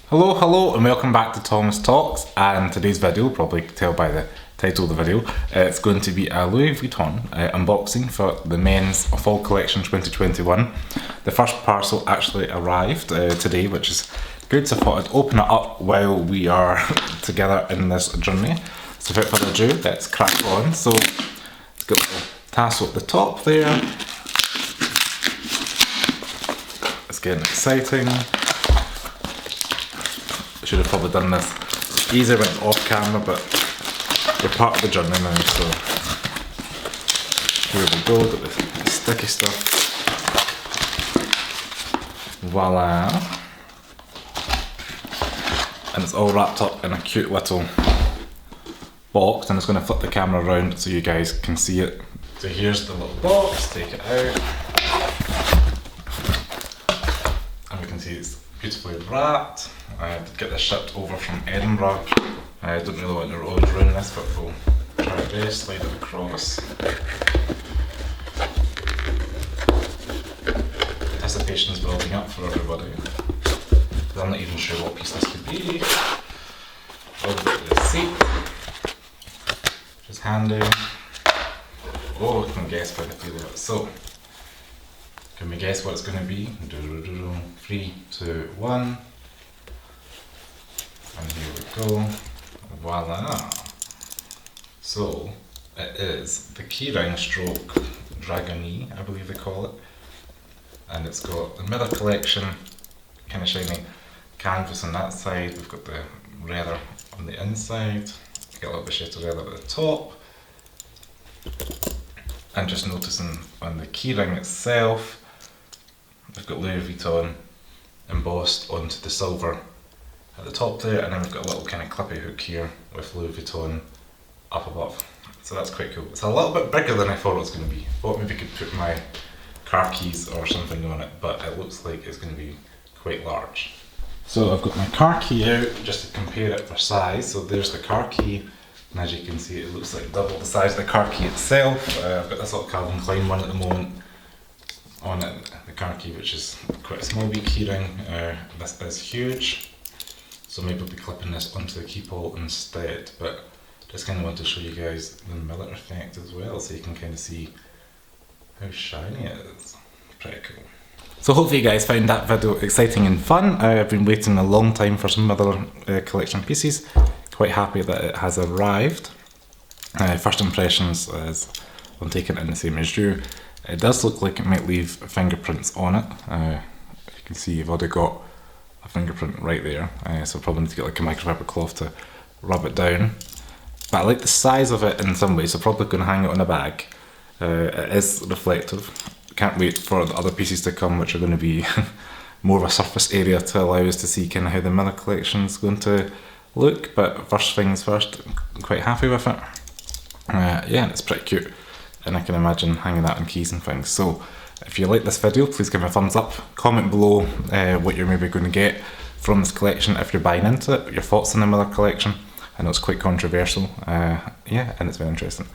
Hello and welcome back to Tom's Talks, and today's video, probably tell by the title of the video, it's going to be a Louis Vuitton unboxing for the Men's Fall Collection 2021. The first parcel actually arrived today, which is good, so I thought I'd open it up while we are together in this journey. So without further ado, let's crack on. So it's got the tassel at the top there. It's getting exciting. Should have probably done this easier when it's off camera, but we're part of the journey now, so here we go, got the sticky stuff. Voila! And it's all wrapped up in a cute little box, and I'm just going to flip the camera around so you guys can see it. So here's the little box, take it out, and we can see it's beautifully wrapped. I had to get this shipped over from Edinburgh. I don't really want to ruin this, but we'll try our best, slide it across. Anticipation's building up for everybody. I'm not even sure what piece this could be. Over to the seat, which is handy. Oh, I can guess by the feel of it. So, can we guess what it's going to be? 3, 2, 1. And here we go. Voila! So, it is the keyring stroke Dragonne, I believe they call it. And it's got the Mirror Collection, kind of shiny canvas on that side. We've got the leather on the inside. Got a little bit of shade of leather at the top. And just noticing on the keyring itself, we've got Louis Vuitton embossed onto the silver at the top there, and then we've got a little kind of clippy hook here with Louis Vuitton up above. So that's quite cool. It's a little bit bigger than I thought it was going to be. I thought maybe I could put my car keys or something on it, but it looks like it's going to be quite large. So I've got my car key out just to compare it for size. So there's the car key, and as you can see it looks like double the size of the car key itself. I've got this little Calvin Klein one at the moment on it, the car key, which is quite a small wee keyring. This is huge, so maybe I'll be clipping this onto the keyhole instead, but just kind of want to show you guys the Mirror effect as well, so you can kind of see how shiny it is. Pretty cool. So hopefully you guys found that video exciting and fun. I've been waiting a long time for some Mirror collection pieces. Quite happy that it has arrived. First impressions is I'm taking it in the same as you. It does look like it might leave fingerprints on it. You can see you've already got a fingerprint right there, so probably need to get like a microfiber cloth to rub it down. But I like the size of it in some ways, so probably going to hang it on a bag. It is reflective. Can't wait for the other pieces to come, which are going to be more of a surface area to allow us to see kind of how the Mirror collection is going to look. But first things first, I'm quite happy with it. Yeah, it's pretty cute, and I can imagine hanging that on keys and things. So if you like this video, please give me a thumbs up. Comment below what you're maybe going to get from this collection if you're buying into it, your thoughts on the Mirror collection. I know it's quite controversial, yeah, and it's very interesting.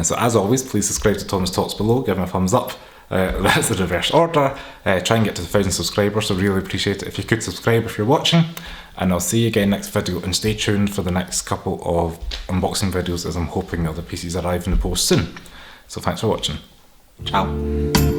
So as always, please subscribe to Tom's Talks below, give me a thumbs up. That's the reverse order. Try and get to 1,000 subscribers, so really appreciate it if you could subscribe if you're watching. And I'll see you again next video, and stay tuned for the next couple of unboxing videos, as I'm hoping the other pieces arrive in the post soon. So thanks for watching. Ciao.